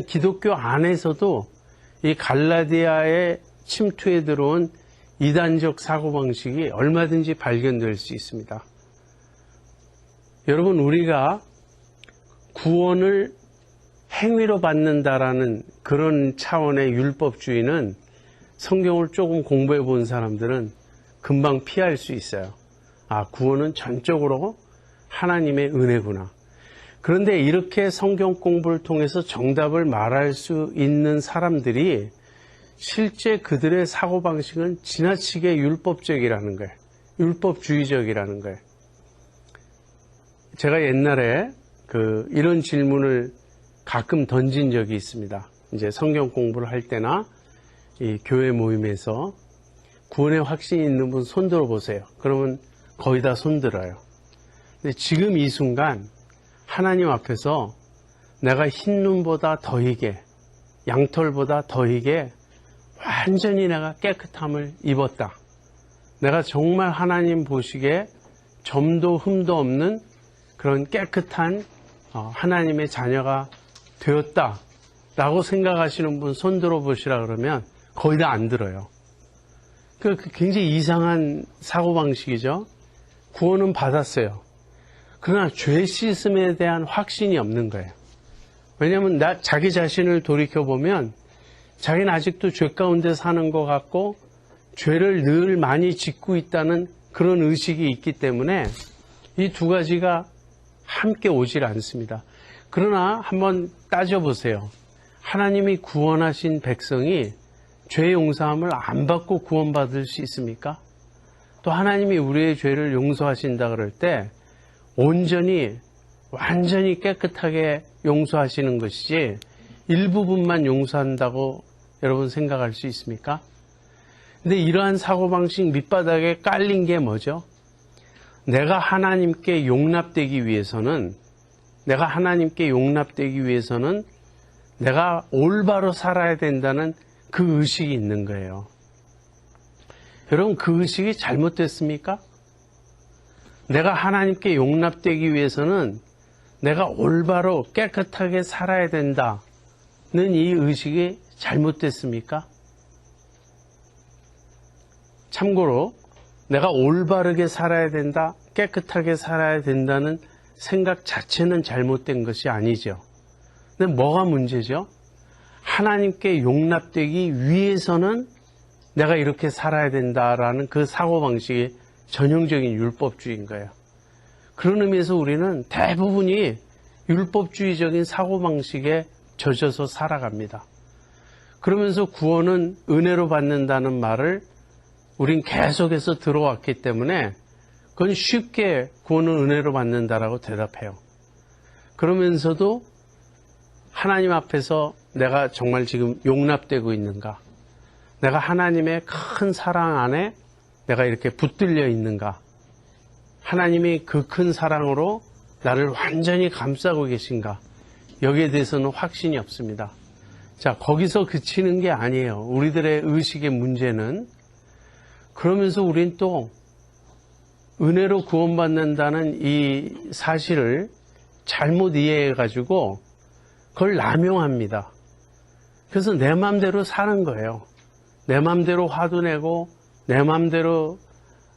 기독교 안에서도 이 갈라디아의 침투에 들어온 이단적 사고방식이 얼마든지 발견될 수 있습니다. 여러분, 우리가 구원을 행위로 받는다라는 그런 차원의 율법주의는 성경을 조금 공부해 본 사람들은 금방 피할 수 있어요. 아, 구원은 전적으로 하나님의 은혜구나. 그런데 이렇게 성경 공부를 통해서 정답을 말할 수 있는 사람들이 실제 그들의 사고방식은 지나치게 율법적이라는 거예요. 율법주의적이라는 거예요. 제가 옛날에 이런 질문을 가끔 던진 적이 있습니다. 이제 성경 공부를 할 때나 이 교회 모임에서 구원의 확신이 있는 분 손 들어보세요. 그러면 거의 다 손 들어요. 근데 지금 이 순간 하나님 앞에서 내가 흰 눈보다 더 희게, 양털보다 더 희게 완전히 내가 깨끗함을 입었다. 내가 정말 하나님 보시기에 점도 흠도 없는 그런 깨끗한 하나님의 자녀가 되었다 라고 생각하시는 분 손 들어보시라 그러면 거의 다 안 들어요. 굉장히 이상한 사고방식이죠. 구원은 받았어요. 그러나 죄 씻음에 대한 확신이 없는 거예요. 왜냐하면 자기 자신을 돌이켜보면 자기는 아직도 죄 가운데 사는 것 같고 죄를 늘 많이 짓고 있다는 그런 의식이 있기 때문에 이 두 가지가 함께 오질 않습니다. 그러나 한번 따져보세요. 하나님이 구원하신 백성이 죄 용서함을 안 받고 구원받을 수 있습니까? 또 하나님이 우리의 죄를 용서하신다 그럴 때 온전히 완전히 깨끗하게 용서하시는 것이지 일부분만 용서한다고 여러분 생각할 수 있습니까? 근데 이러한 사고방식 밑바닥에 깔린 게 뭐죠? 내가 하나님께 용납되기 위해서는 내가 올바로 살아야 된다는 그 의식이 있는 거예요. 여러분, 그 의식이 잘못됐습니까? 내가 하나님께 용납되기 위해서는 내가 올바로 깨끗하게 살아야 된다는 이 의식이 잘못됐습니까? 참고로 내가 올바르게 살아야 된다, 깨끗하게 살아야 된다는 생각 자체는 잘못된 것이 아니죠. 근데 뭐가 문제죠? 하나님께 용납되기 위해서는 내가 이렇게 살아야 된다라는 그 사고방식이 전형적인 율법주의인 거예요. 그런 의미에서 우리는 대부분이 율법주의적인 사고방식에 젖어서 살아갑니다. 그러면서 구원은 은혜로 받는다는 말을 우린 계속해서 들어왔기 때문에 그건 쉽게 구원은 은혜로 받는다라고 대답해요. 그러면서도 하나님 앞에서 내가 정말 지금 용납되고 있는가? 내가 하나님의 큰 사랑 안에 내가 이렇게 붙들려 있는가? 하나님이 그 큰 사랑으로 나를 완전히 감싸고 계신가? 여기에 대해서는 확신이 없습니다. 자, 거기서 그치는 게 아니에요. 우리들의 의식의 문제는. 그러면서 우린 또 은혜로 구원받는다는 이 사실을 잘못 이해해가지고 그걸 남용합니다. 그래서 내 마음대로 사는 거예요. 내 마음대로 화도 내고 내 마음대로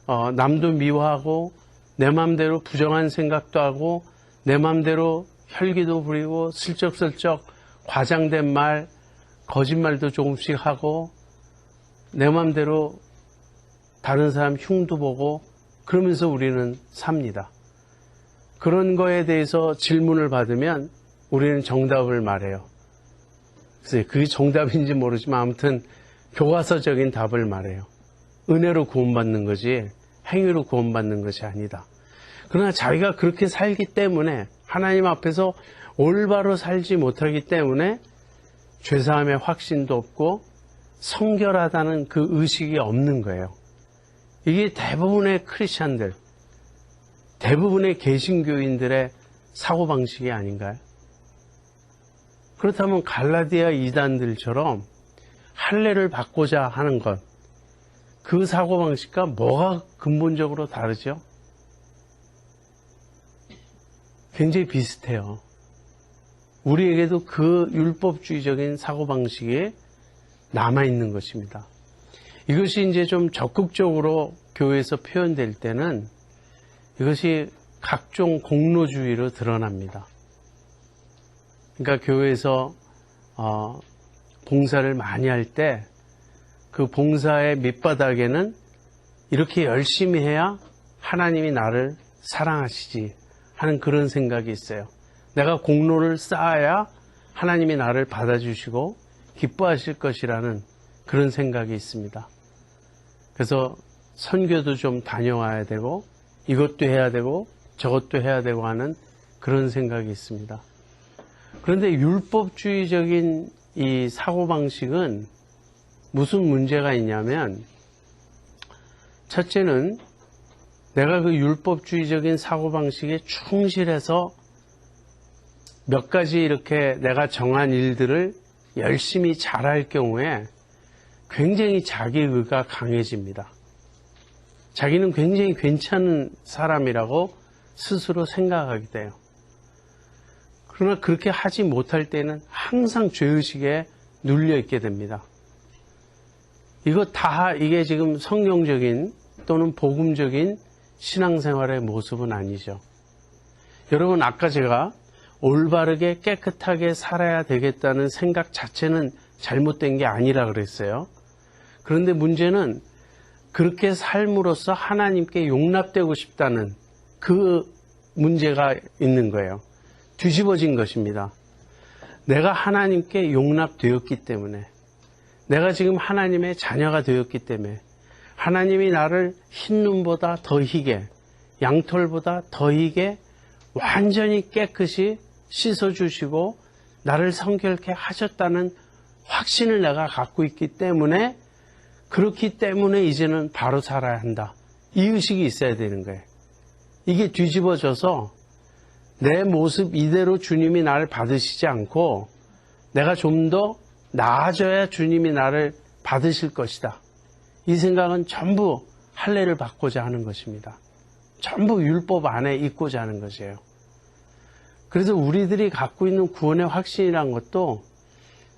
남도 미워하고 내 마음대로 부정한 생각도 하고 내 마음대로 혈기도 부리고 슬쩍슬쩍 과장된 말, 거짓말도 조금씩 하고 내 마음대로 다른 사람 흉도 보고 그러면서 우리는 삽니다. 그런 거에 대해서 질문을 받으면 우리는 정답을 말해요. 그래서 그게 정답인지 모르지만 아무튼 교과서적인 답을 말해요. 은혜로 구원받는 거지 행위로 구원받는 것이 아니다. 그러나 자기가 그렇게 살기 때문에 하나님 앞에서 올바로 살지 못하기 때문에 죄사함의 확신도 없고 성결하다는 그 의식이 없는 거예요. 이게 대부분의 크리스찬들, 대부분의 개신교인들의 사고방식이 아닌가요? 그렇다면 갈라디아 이단들처럼 할례를 받고자 하는 것, 그 사고방식과 뭐가 근본적으로 다르죠? 굉장히 비슷해요. 우리에게도 그 율법주의적인 사고방식이 남아있는 것입니다. 이것이 이제 좀 적극적으로 교회에서 표현될 때는 이것이 각종 공로주의로 드러납니다. 그러니까 교회에서 봉사를 많이 할 때 그 봉사의 밑바닥에는 이렇게 열심히 해야 하나님이 나를 사랑하시지 하는 그런 생각이 있어요. 내가 공로를 쌓아야 하나님이 나를 받아주시고 기뻐하실 것이라는 그런 생각이 있습니다. 그래서 선교도 좀 다녀와야 되고 이것도 해야 되고 저것도 해야 되고 하는 그런 생각이 있습니다. 그런데 율법주의적인 이 사고방식은 무슨 문제가 있냐면, 첫째는 내가 그 율법주의적인 사고방식에 충실해서 몇 가지 이렇게 내가 정한 일들을 열심히 잘할 경우에 굉장히 자기의가 강해집니다. 자기는 굉장히 괜찮은 사람이라고 스스로 생각하게 돼요. 그러나 그렇게 하지 못할 때는 항상 죄의식에 눌려 있게 됩니다. 이게 지금 성경적인 또는 복음적인 신앙생활의 모습은 아니죠. 여러분, 아까 제가 올바르게 깨끗하게 살아야 되겠다는 생각 자체는 잘못된 게 아니라 그랬어요. 그런데 문제는 그렇게 삶으로써 하나님께 용납되고 싶다는 그 문제가 있는 거예요. 뒤집어진 것입니다. 내가 하나님께 용납되었기 때문에, 내가 지금 하나님의 자녀가 되었기 때문에 하나님이 나를 흰 눈보다 더 희게, 양털보다 더 희게 완전히 깨끗이 씻어주시고 나를 성결케 하셨다는 확신을 내가 갖고 있기 때문에, 그렇기 때문에 이제는 바로 살아야 한다. 이 의식이 있어야 되는 거예요. 이게 뒤집어져서 내 모습 이대로 주님이 나를 받으시지 않고 내가 좀 더 나아져야 주님이 나를 받으실 것이다. 이 생각은 전부 할례를 받고자 하는 것입니다. 전부 율법 안에 있고자 하는 것이에요. 그래서 우리들이 갖고 있는 구원의 확신이란 것도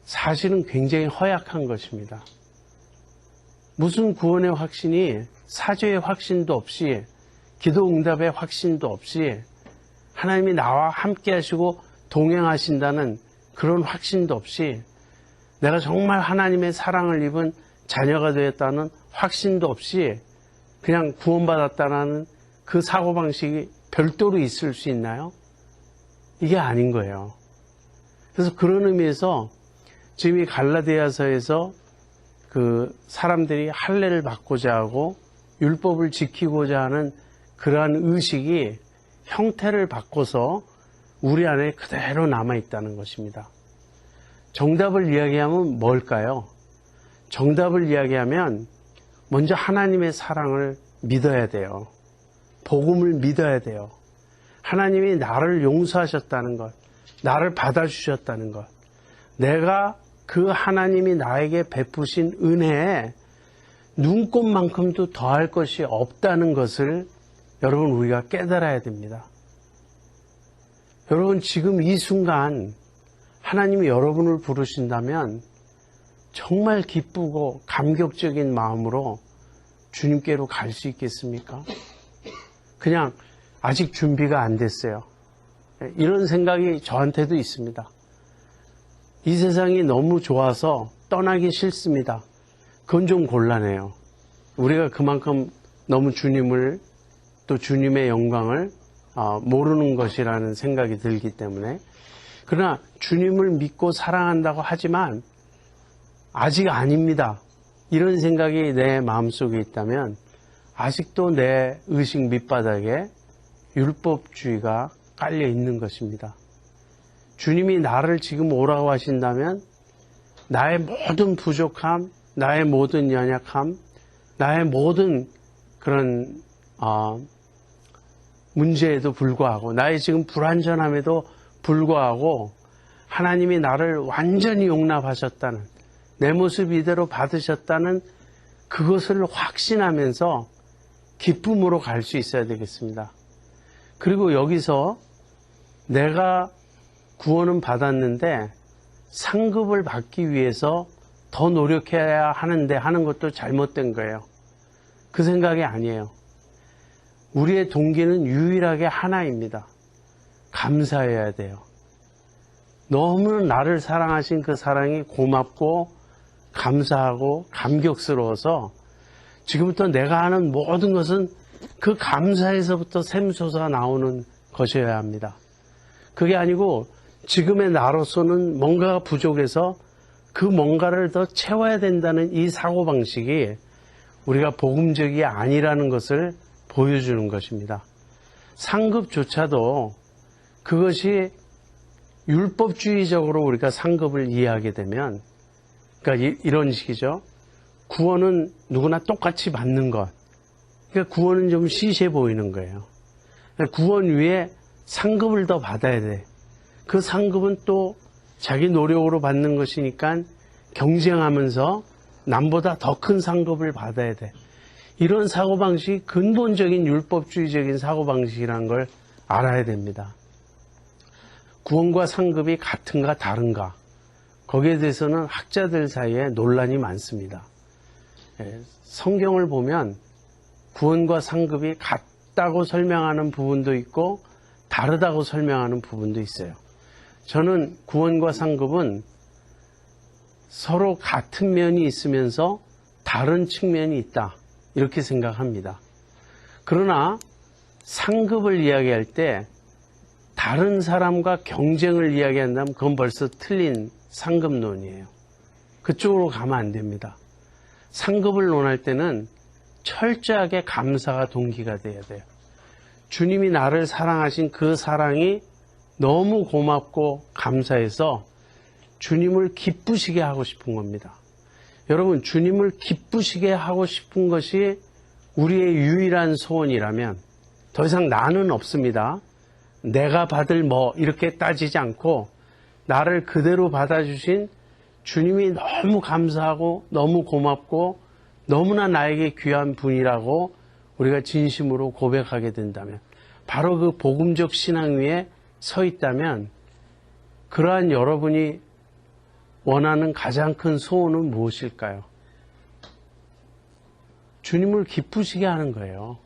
사실은 굉장히 허약한 것입니다. 무슨 구원의 확신이 사죄의 확신도 없이, 기도 응답의 확신도 없이, 하나님이 나와 함께 하시고 동행하신다는 그런 확신도 없이, 내가 정말 하나님의 사랑을 입은 자녀가 되었다는 확신도 없이 그냥 구원받았다는 그 사고방식이 별도로 있을 수 있나요? 이게 아닌 거예요. 그래서 그런 의미에서 지금 이 갈라디아서에서 그 사람들이 할례를 받고자 하고 율법을 지키고자 하는 그러한 의식이 형태를 바꿔서 우리 안에 그대로 남아있다는 것입니다. 정답을 이야기하면 뭘까요? 정답을 이야기하면 먼저 하나님의 사랑을 믿어야 돼요. 복음을 믿어야 돼요. 하나님이 나를 용서하셨다는 것, 나를 받아주셨다는 것, 내가 그 하나님이 나에게 베푸신 은혜에 눈꼽만큼도 더할 것이 없다는 것을 여러분, 우리가 깨달아야 됩니다. 여러분, 지금 이 순간 하나님이 여러분을 부르신다면 정말 기쁘고 감격적인 마음으로 주님께로 갈 수 있겠습니까? 그냥 아직 준비가 안 됐어요. 이런 생각이 저한테도 있습니다. 이 세상이 너무 좋아서 떠나기 싫습니다. 그건 좀 곤란해요. 우리가 그만큼 너무 주님을, 또 주님의 영광을 모르는 것이라는 생각이 들기 때문에. 그러나 주님을 믿고 사랑한다고 하지만 아직 아닙니다. 이런 생각이 내 마음속에 있다면 아직도 내 의식 밑바닥에 율법주의가 깔려 있는 것입니다. 주님이 나를 지금 오라고 하신다면 나의 모든 부족함, 나의 모든 연약함, 나의 모든 그런 문제에도 불구하고, 나의 지금 불완전함에도 불구하고 하나님이 나를 완전히 용납하셨다는, 내 모습 이대로 받으셨다는 그것을 확신하면서 기쁨으로 갈 수 있어야 되겠습니다. 그리고 여기서 내가 구원은 받았는데 상급을 받기 위해서 더 노력해야 하는데 하는 것도 잘못된 거예요. 그 생각이 아니에요. 우리의 동기는 유일하게 하나입니다. 감사해야 돼요. 너무 나를 사랑하신 그 사랑이 고맙고 감사하고 감격스러워서 지금부터 내가 하는 모든 것은 그 감사에서부터 샘솟아 나오는 것이어야 합니다. 그게 아니고 지금의 나로서는 뭔가가 부족해서 그 뭔가를 더 채워야 된다는 이 사고방식이 우리가 복음적이 아니라는 것을 보여주는 것입니다. 상급조차도 그것이 율법주의적으로 우리가 상급을 이해하게 되면, 그러니까 이런 식이죠. 구원은 누구나 똑같이 받는 것. 그러니까 구원은 좀 시시해 보이는 거예요. 구원 위에 상급을 더 받아야 돼. 그 상급은 또 자기 노력으로 받는 것이니까 경쟁하면서 남보다 더 큰 상급을 받아야 돼. 이런 사고방식이 근본적인 율법주의적인 사고방식이라는 걸 알아야 됩니다. 구원과 상급이 같은가 다른가, 거기에 대해서는 학자들 사이에 논란이 많습니다. 성경을 보면 구원과 상급이 같다고 설명하는 부분도 있고 다르다고 설명하는 부분도 있어요. 저는 구원과 상급은 서로 같은 면이 있으면서 다른 측면이 있다, 이렇게 생각합니다. 그러나 상급을 이야기할 때 다른 사람과 경쟁을 이야기한다면 그건 벌써 틀린 상급론이에요. 그쪽으로 가면 안 됩니다. 상급을 논할 때는 철저하게 감사가 동기가 돼야 돼요. 주님이 나를 사랑하신 그 사랑이 너무 고맙고 감사해서 주님을 기쁘시게 하고 싶은 겁니다. 여러분, 주님을 기쁘시게 하고 싶은 것이 우리의 유일한 소원이라면 더 이상 나는 없습니다. 내가 받을 뭐 이렇게 따지지 않고 나를 그대로 받아주신 주님이 너무 감사하고 너무 고맙고 너무나 나에게 귀한 분이라고 우리가 진심으로 고백하게 된다면, 바로 그 복음적 신앙 위에 서 있다면, 그러한 여러분이 원하는 가장 큰 소원은 무엇일까요? 주님을 기쁘시게 하는 거예요.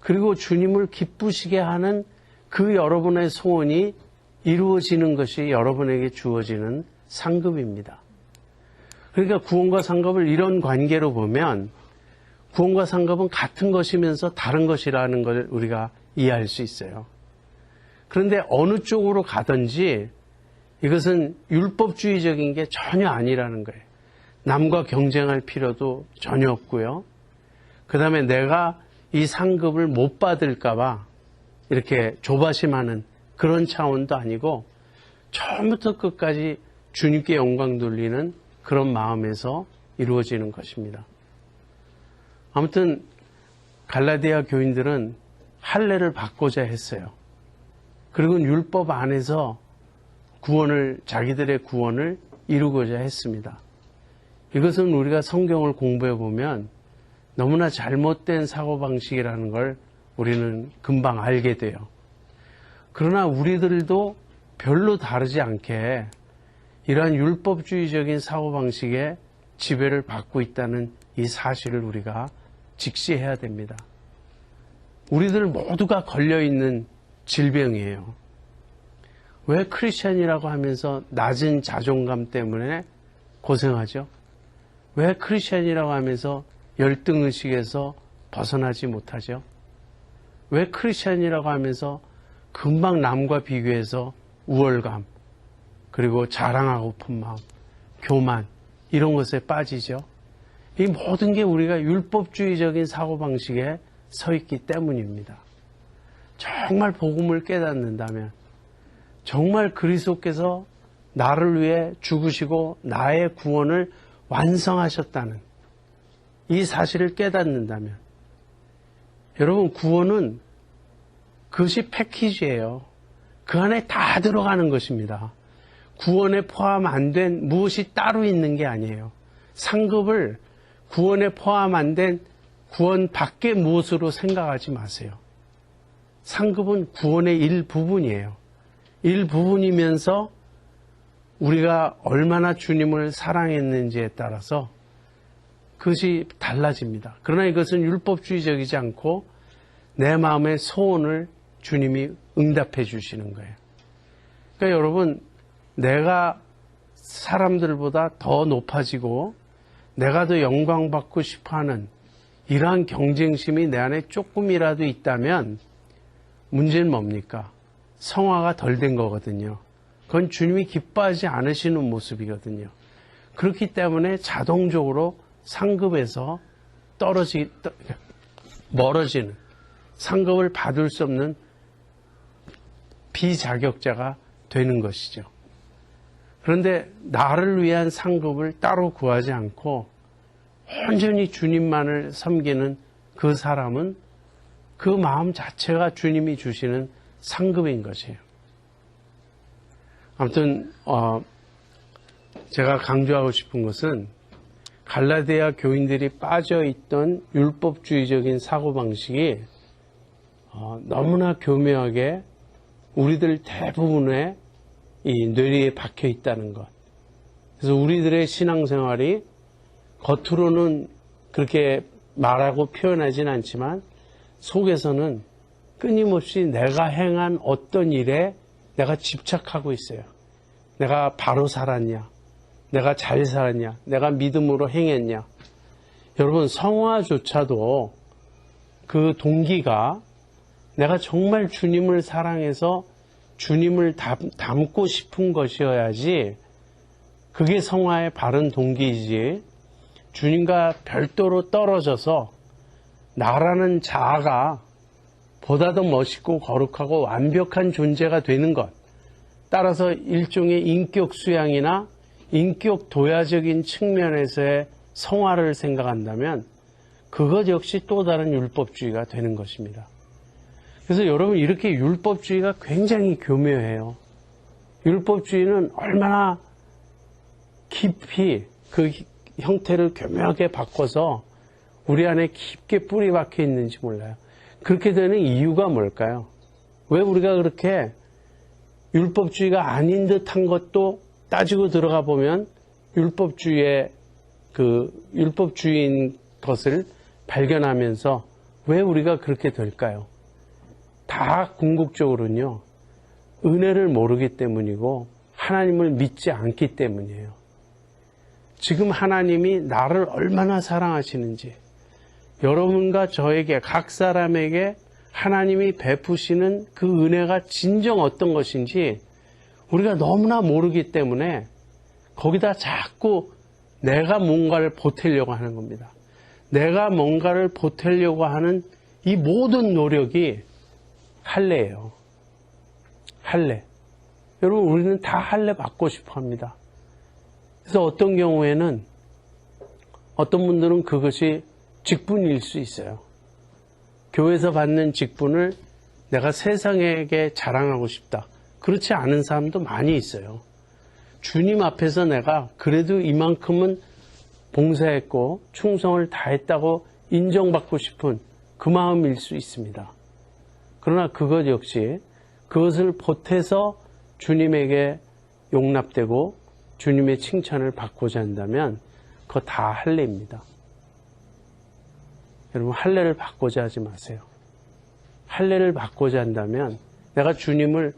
그리고 주님을 기쁘시게 하는 그 여러분의 소원이 이루어지는 것이 여러분에게 주어지는 상급입니다. 그러니까 구원과 상급을 이런 관계로 보면 구원과 상급은 같은 것이면서 다른 것이라는 걸 우리가 이해할 수 있어요. 그런데 어느 쪽으로 가든지 이것은 율법주의적인 게 전혀 아니라는 거예요. 남과 경쟁할 필요도 전혀 없고요. 그 다음에 내가 이 상급을 못 받을까 봐 이렇게 조바심하는 그런 차원도 아니고 처음부터 끝까지 주님께 영광 돌리는 그런 마음에서 이루어지는 것입니다. 아무튼 갈라디아 교인들은 할례를 받고자 했어요. 그리고 율법 안에서 자기들의 구원을 이루고자 했습니다. 이것은 우리가 성경을 공부해 보면 너무나 잘못된 사고방식이라는 걸 우리는 금방 알게 돼요. 그러나 우리들도 별로 다르지 않게 이러한 율법주의적인 사고방식에 지배를 받고 있다는 이 사실을 우리가 직시해야 됩니다. 우리들 모두가 걸려있는 질병이에요. 왜 크리스찬이라고 하면서 낮은 자존감 때문에 고생하죠? 왜 크리스찬이라고 하면서 열등의식에서 벗어나지 못하죠? 왜 크리스찬이라고 하면서 금방 남과 비교해서 우월감, 그리고 자랑하고픈 마음, 교만, 이런 것에 빠지죠? 이 모든 게 우리가 율법주의적인 사고방식에 서 있기 때문입니다. 정말 복음을 깨닫는다면, 정말 그리스도께서 나를 위해 죽으시고 나의 구원을 완성하셨다는 이 사실을 깨닫는다면, 여러분, 구원은 그것이 패키지예요. 그 안에 다 들어가는 것입니다. 구원에 포함 안 된 무엇이 따로 있는 게 아니에요. 상급을 구원에 포함 안 된 구원 밖의 무엇으로 생각하지 마세요. 상급은 구원의 일부분이에요. 일부분이면서 우리가 얼마나 주님을 사랑했는지에 따라서 그것이 달라집니다. 그러나 이것은 율법주의적이지 않고 내 마음의 소원을 주님이 응답해 주시는 거예요. 그러니까 여러분, 내가 사람들보다 더 높아지고 내가 더 영광받고 싶어하는 이러한 경쟁심이 내 안에 조금이라도 있다면 문제는 뭡니까? 성화가 덜 된 거거든요. 그건 주님이 기뻐하지 않으시는 모습이거든요. 그렇기 때문에 자동적으로 상급에서 멀어지는, 상급을 받을 수 없는 비자격자가 되는 것이죠. 그런데 나를 위한 상급을 따로 구하지 않고 온전히 주님만을 섬기는 그 사람은 그 마음 자체가 주님이 주시는 상급인 것이에요. 아무튼 제가 강조하고 싶은 것은 갈라디아 교인들이 빠져있던 율법주의적인 사고방식이 너무나 교묘하게 우리들 대부분의 이 뇌리에 박혀 있다는 것. 그래서 우리들의 신앙생활이 겉으로는 그렇게 말하고 표현하진 않지만 속에서는 끊임없이 내가 행한 어떤 일에 내가 집착하고 있어요. 내가 바로 살았냐? 내가 잘 살았냐? 내가 믿음으로 행했냐? 여러분, 성화조차도 그 동기가 내가 정말 주님을 사랑해서 주님을 닮고 싶은 것이어야지 그게 성화의 바른 동기이지, 주님과 별도로 떨어져서 나라는 자아가 보다 더 멋있고 거룩하고 완벽한 존재가 되는 것, 따라서 일종의 인격 수양이나 인격 도야적인 측면에서의 성화를 생각한다면 그것 역시 또 다른 율법주의가 되는 것입니다. 그래서 여러분, 이렇게 율법주의가 굉장히 교묘해요. 율법주의는 얼마나 깊이 그 형태를 교묘하게 바꿔서 우리 안에 깊게 뿌리 박혀 있는지 몰라요. 그렇게 되는 이유가 뭘까요? 왜 우리가 그렇게 율법주의가 아닌 듯한 것도 따지고 들어가 보면 율법주의인 것을 발견하면서 왜 우리가 그렇게 될까요? 다 궁극적으로는요, 은혜를 모르기 때문이고 하나님을 믿지 않기 때문이에요. 지금 하나님이 나를 얼마나 사랑하시는지, 여러분과 저에게, 각 사람에게 하나님이 베푸시는 그 은혜가 진정 어떤 것인지 우리가 너무나 모르기 때문에 거기다 자꾸 내가 뭔가를 보태려고 하는 겁니다. 내가 뭔가를 보태려고 하는 이 모든 노력이 할례예요. 할례. 여러분, 우리는 다 할례 받고 싶어 합니다. 그래서 어떤 경우에는 어떤 분들은 그것이 직분일 수 있어요. 교회에서 받는 직분을 내가 세상에게 자랑하고 싶다. 그렇지 않은 사람도 많이 있어요. 주님 앞에서 내가 그래도 이만큼은 봉사했고 충성을 다했다고 인정받고 싶은 그 마음일 수 있습니다. 그러나 그것 역시 그것을 보태서 주님에게 용납되고 주님의 칭찬을 받고자 한다면 그거 다 할례입니다. 여러분, 할례를 받고자 하지 마세요. 할례를 받고자 한다면, 내가 주님을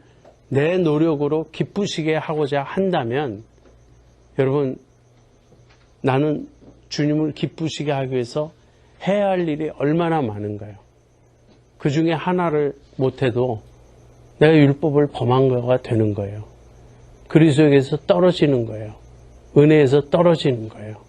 내 노력으로 기쁘시게 하고자 한다면, 여러분, 나는 주님을 기쁘시게 하기 위해서 해야 할 일이 얼마나 많은가요? 그 중에 하나를 못해도 내가 율법을 범한 거가 되는 거예요. 그리스도에게서 떨어지는 거예요. 은혜에서 떨어지는 거예요.